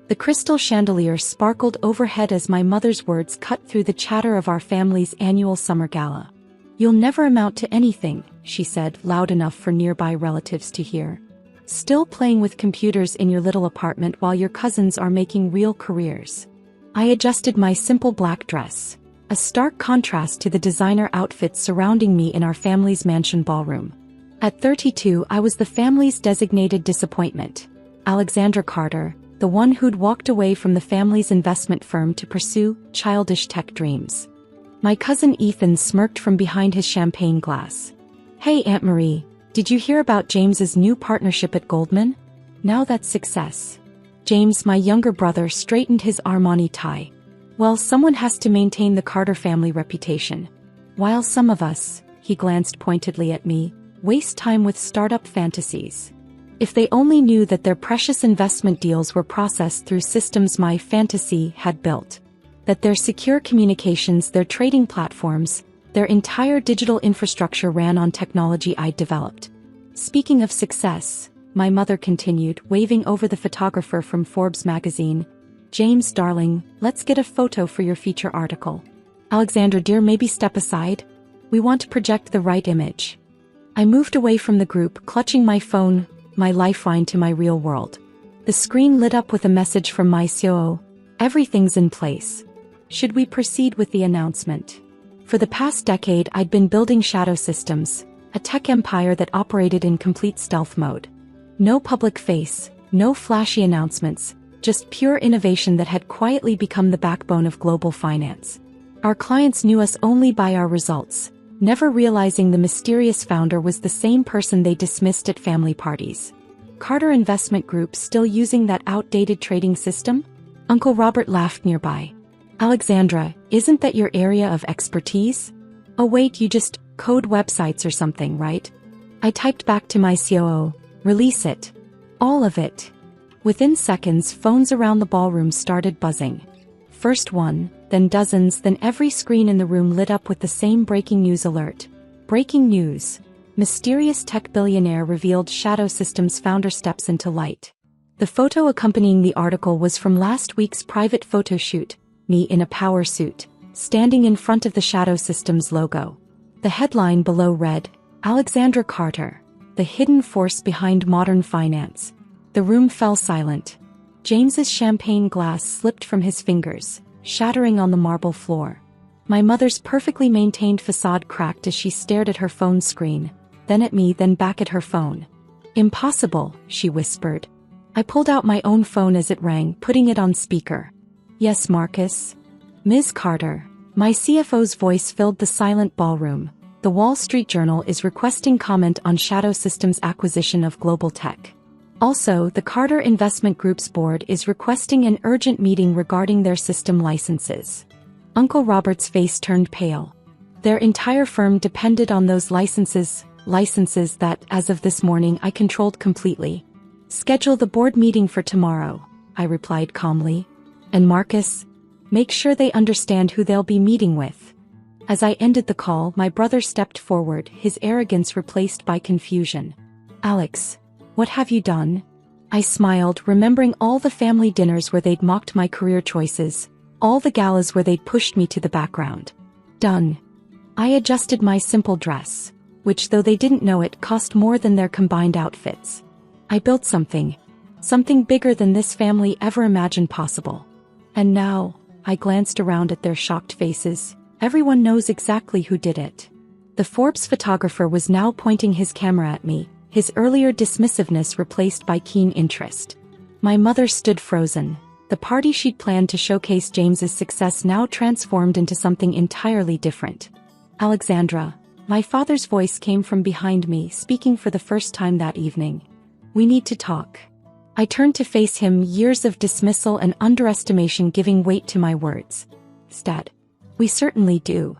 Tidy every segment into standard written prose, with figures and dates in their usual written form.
The crystal chandelier sparkled overhead as my mother's words cut through the chatter of our family's annual summer gala. "You'll never amount to anything," she said, loud enough for nearby relatives to hear. "Still playing with computers in your little apartment while your cousins are making real careers." I adjusted my simple black dress, a stark contrast to the designer outfits surrounding me in our family's mansion ballroom. At 32, I was the family's designated disappointment. Alexandra Carter, the one who'd walked away from the family's investment firm to pursue childish tech dreams. My cousin Ethan smirked from behind his champagne glass. "Hey Aunt Marie, did you hear about James's new partnership at Goldman? Now that's success." James, my younger brother, straightened his Armani tie. "Well, someone has to maintain the Carter family reputation. While some of us," he glanced pointedly at me, "waste time with startup fantasies. If they only knew that their precious investment deals were processed through systems my fantasy had built. That their secure communications, their trading platforms, their entire digital infrastructure ran on technology I'd developed." "Speaking of success," my mother continued, waving over the photographer from Forbes magazine, "James, darling, let's get a photo for your feature article. Alexandra dear, maybe step aside. We want to project the right image." I moved away from the group, clutching my phone, my lifeline to my real world. The screen lit up with a message from my COO. "Everything's in place. Should we proceed with the announcement?" For the past decade, I'd been building shadow systems, a tech empire that operated in complete stealth mode. No public face, no flashy announcements, just pure innovation that had quietly become the backbone of global finance. Our clients knew us only by our results, never realizing the mysterious founder was the same person they dismissed at family parties. "Carter Investment Group still using that outdated trading system?" Uncle Robert laughed nearby. "Alexandra, isn't that your area of expertise? Oh wait, you just code websites or something, right?" I typed back to my COO, "Release it. All of it." Within seconds, phones around the ballroom started buzzing. First one, then dozens, then every screen in the room lit up with the same breaking news alert. Breaking news. Mysterious tech billionaire revealed Shadow Systems founder steps into light. The photo accompanying the article was from last week's private photo shoot, me in a power suit, standing in front of the Shadow Systems logo. The headline below read, "Alexandra Carter, the hidden force behind modern finance." The room fell silent. James's champagne glass slipped from his fingers, shattering on the marble floor. My mother's perfectly maintained facade cracked as she stared at her phone screen, then at me, then back at her phone. "Impossible," she whispered. I pulled out my own phone as it rang, putting it on speaker. "Yes, Marcus?" "Ms. Carter." My CFO's voice filled the silent ballroom. "The Wall Street Journal is requesting comment on Shadow Systems' acquisition of Global Tech. Also, the Carter Investment Group's board is requesting an urgent meeting regarding their system licenses." Uncle Robert's face turned pale. Their entire firm depended on those licenses that, as of this morning, I controlled completely. "Schedule the board meeting for tomorrow," I replied calmly. "And Marcus? Make sure they understand who they'll be meeting with." As I ended the call, my brother stepped forward, his arrogance replaced by confusion. "Alex, what have you done?" I smiled, remembering all the family dinners where they'd mocked my career choices, all the galas where they'd pushed me to the background. "Done." I adjusted my simple dress, which, though they didn't know it, cost more than their combined outfits. I built something bigger than this family ever imagined possible. And now, I glanced around at their shocked faces. Everyone knows exactly who did it. The Forbes photographer was now pointing his camera at me, his earlier dismissiveness replaced by keen interest. My mother stood frozen. The party she'd planned to showcase James's success now transformed into something entirely different. "Alexandra," my father's voice came from behind me, speaking for the first time that evening. "We need to talk." I turned to face him, years of dismissal and underestimation giving weight to my words. "Stat. We certainly do."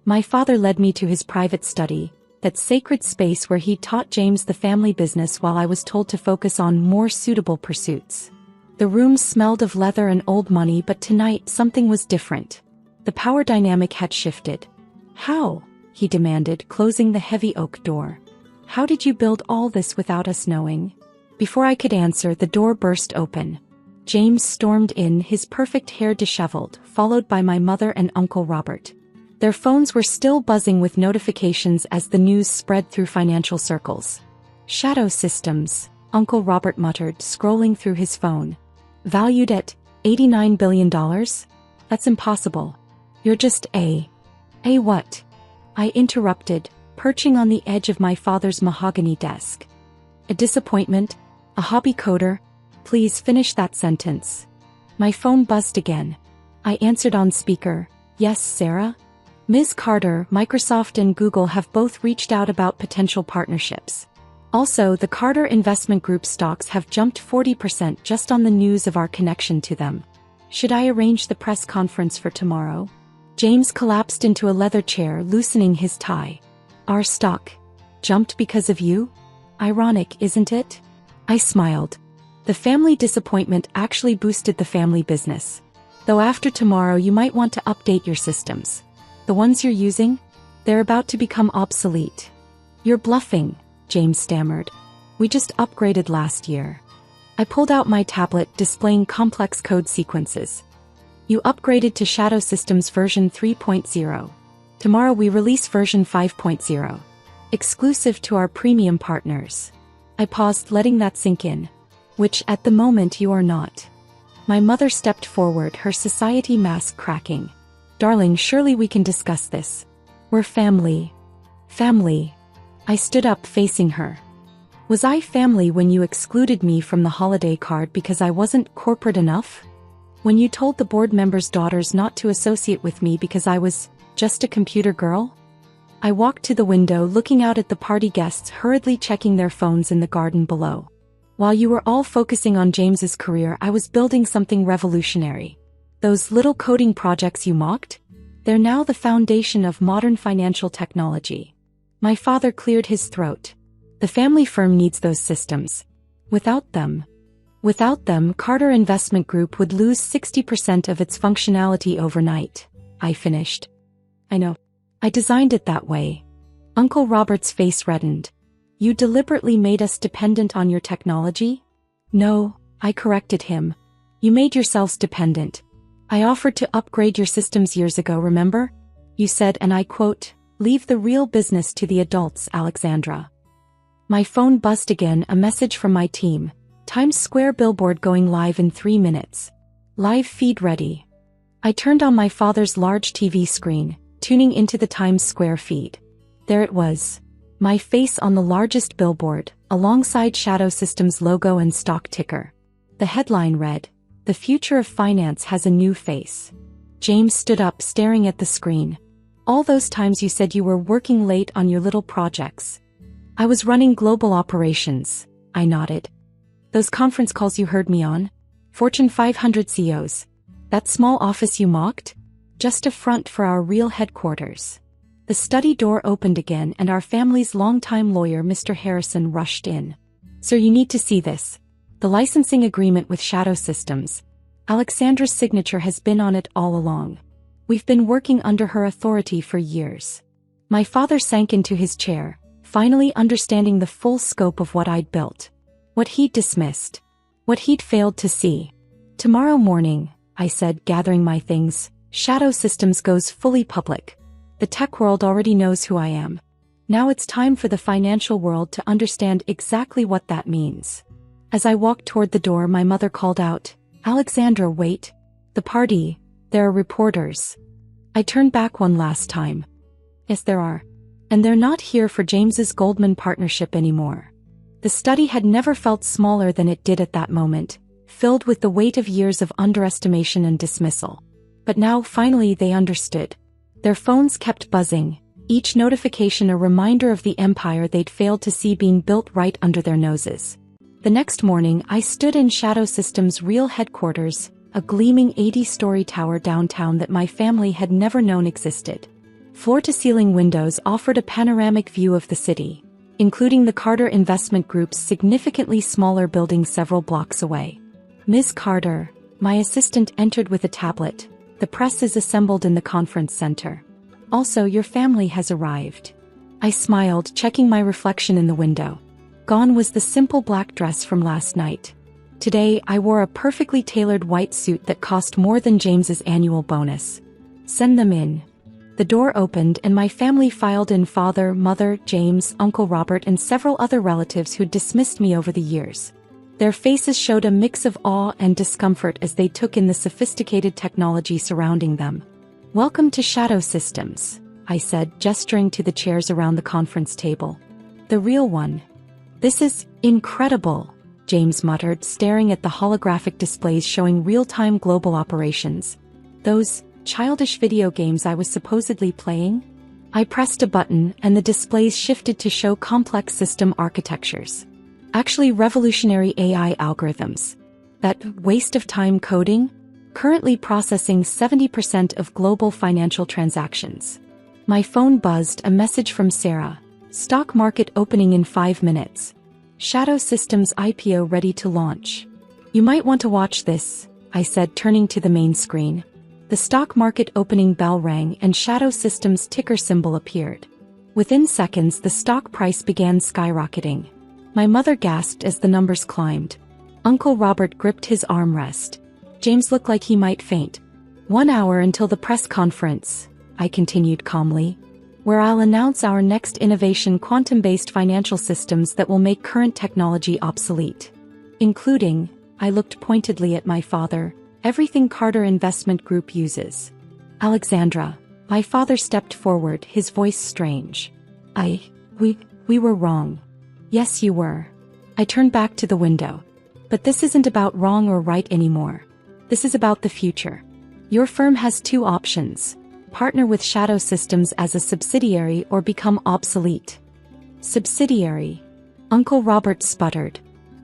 My father led me to his private study, that sacred space where he taught James the family business while I was told to focus on more suitable pursuits. The room smelled of leather and old money, but tonight something was different. The power dynamic had shifted. "How?" he demanded, closing the heavy oak door. "How did you build all this without us knowing?" Before I could answer, the door burst open. James stormed in, his perfect hair disheveled, followed by my mother and Uncle Robert. Their phones were still buzzing with notifications as the news spread through financial circles. Shadow Systems, Uncle Robert muttered, scrolling through his phone. Valued at $89 billion? That's impossible. You're just a what? I interrupted, perching on the edge of my father's mahogany desk. A disappointment? A hobby coder? Please finish that sentence. My phone buzzed again. I answered on speaker. Yes, Sarah? Ms. Carter, Microsoft and Google have both reached out about potential partnerships. Also, the Carter Investment Group stocks have jumped 40% just on the news of our connection to them. Should I arrange the press conference for tomorrow? James collapsed into a leather chair, loosening his tie. Our stock jumped because of you? Ironic, isn't it? I smiled. The family disappointment actually boosted the family business. Though after tomorrow you might want to update your systems. The ones you're using? They're about to become obsolete. You're bluffing, James stammered. We just upgraded last year. I pulled out my tablet, displaying complex code sequences. You upgraded to Shadow Systems version 3.0. Tomorrow we release version 5.0. Exclusive to our premium partners. I paused, letting that sink in. Which, at the moment, you are not. My mother stepped forward, her society mask cracking. Darling, surely we can discuss this. We're family. Family. I stood up, facing her. Was I family when you excluded me from the holiday card because I wasn't corporate enough? When you told the board members' daughters not to associate with me because I was just a computer girl? I walked to the window, looking out at the party guests hurriedly checking their phones in the garden below. While you were all focusing on James's career, I was building something revolutionary. Those little coding projects you mocked? They're now the foundation of modern financial technology. My father cleared his throat. The family firm needs those systems. Without them, Carter Investment Group would lose 60% of its functionality overnight. I finished. I know. I designed it that way. Uncle Robert's face reddened. You deliberately made us dependent on your technology? No, I corrected him. You made yourselves dependent. I offered to upgrade your systems years ago, remember? You said, and I quote, "Leave the real business to the adults, Alexandra." My phone buzzed again, a message from my team. Times Square billboard going live in 3 minutes. Live feed ready. I turned on my father's large TV screen, tuning into the Times Square feed. There it was. My face on the largest billboard, alongside Shadow Systems' logo and stock ticker. The headline read, "The future of finance has a new face." James stood up, staring at the screen. All those times you said you were working late on your little projects. I was running global operations, I nodded. Those conference calls you heard me on? Fortune 500 CEOs. That small office you mocked? Just a front for our real headquarters. The study door opened again and our family's longtime lawyer, Mr. Harrison, rushed in. Sir, you need to see this. The licensing agreement with Shadow Systems. Alexandra's signature has been on it all along. We've been working under her authority for years. My father sank into his chair, finally understanding the full scope of what I'd built. What he'd dismissed. What he'd failed to see. Tomorrow morning, I said, gathering my things, Shadow Systems goes fully public. The tech world already knows who I am. Now it's time for the financial world to understand exactly what that means. As I walked toward the door, my mother called out, "Alexandra, wait. The party, there are reporters." I turned back one last time. Yes, there are. And they're not here for James's Goldman partnership anymore. The study had never felt smaller than it did at that moment, filled with the weight of years of underestimation and dismissal. But now, finally, they understood. Their phones kept buzzing, each notification a reminder of the empire they'd failed to see being built right under their noses. The next morning, I stood in Shadow Systems' real headquarters, a gleaming 80-story tower downtown that my family had never known existed. Floor-to-ceiling windows offered a panoramic view of the city, including the Carter Investment Group's significantly smaller building several blocks away. Ms. Carter, my assistant, entered with a tablet. The press is assembled in the conference center. Also, your family has arrived. I smiled, checking my reflection in the window. Gone was the simple black dress from last night. Today, I wore a perfectly tailored white suit that cost more than James's annual bonus. Send them in. The door opened and my family filed in: father, mother, James, Uncle Robert, and several other relatives who'd dismissed me over the years. Their faces showed a mix of awe and discomfort as they took in the sophisticated technology surrounding them. "Welcome to Shadow Systems," I said, gesturing to the chairs around the conference table. "The real one." "This is incredible," James muttered, staring at the holographic displays showing real-time global operations. "Those childish video games I was supposedly playing?" I pressed a button and the displays shifted to show complex system architectures. Actually revolutionary AI algorithms. That waste of time coding? Currently processing 70% of global financial transactions. My phone buzzed, a message from Sarah. "Stock market opening in 5 minutes. Shadow Systems IPO ready to launch. You might want to watch this," I said, turning to the main screen. The stock market opening bell rang and Shadow Systems' ticker symbol appeared. Within seconds, the stock price began skyrocketing. My mother gasped as the numbers climbed. Uncle Robert gripped his armrest. James looked like he might faint. "1 hour until the press conference," I continued calmly, "where I'll announce our next innovation: quantum-based financial systems that will make current technology obsolete. Including," I looked pointedly at my father, "everything Carter Investment Group uses." "Alexandra," my father stepped forward, his voice strange. We were wrong." "Yes, you were." I turned back to the window. "But this isn't about wrong or right anymore. This is about the future. Your firm has 2 options. Partner with Shadow Systems as a subsidiary or become obsolete." "Subsidiary?" Uncle Robert sputtered.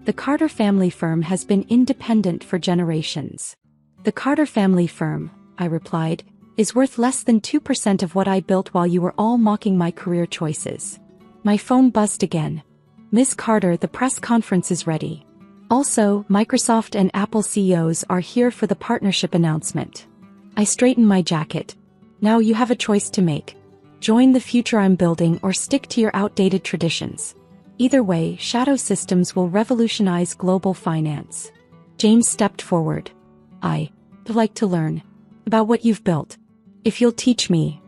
"The Carter family firm has been independent for generations." "The Carter family firm," I replied, "is worth less than 2% of what I built while you were all mocking my career choices." My phone buzzed again. "Miss Carter, the press conference is ready. Also, Microsoft and Apple CEOs are here for the partnership announcement." I straightened my jacket. "Now you have a choice to make. Join the future I'm building or stick to your outdated traditions. Either way, Shadow Systems will revolutionize global finance." James stepped forward. "I'd like to learn about what you've built. If you'll teach me."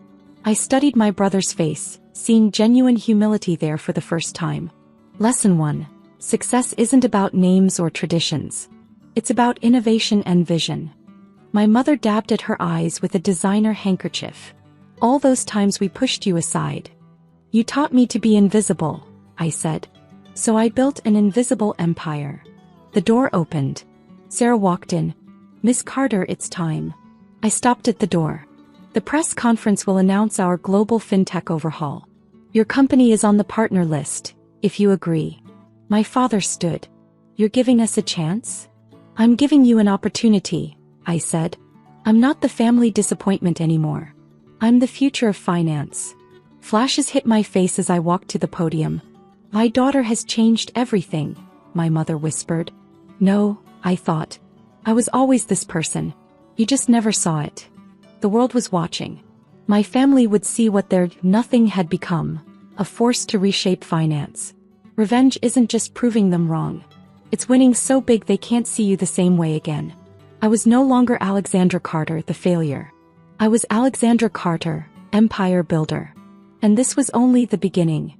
I studied my brother's face, seeing genuine humility there for the first time. Lesson 1. Success isn't about names or traditions. It's about innovation and vision. My mother dabbed at her eyes with a designer handkerchief. "All those times we pushed you aside. You taught me to be invisible," I said. "So I built an invisible empire." The door opened. Sarah walked in. "Miss Carter, it's time." I stopped at the door. "The press conference will announce our global fintech overhaul. Your company is on the partner list, if you agree." My father stood. "You're giving us a chance?" "I'm giving you an opportunity," I said. "I'm not the family disappointment anymore. I'm the future of finance." Flashes hit my face as I walked to the podium. "My daughter has changed everything," my mother whispered. "No," I thought. "I was always this person. You just never saw it." The world was watching. My family would see what their nothing had become, a force to reshape finance. Revenge isn't just proving them wrong. It's winning so big they can't see you the same way again. I was no longer Alexandra Carter, the failure. I was Alexandra Carter, empire builder. And this was only the beginning.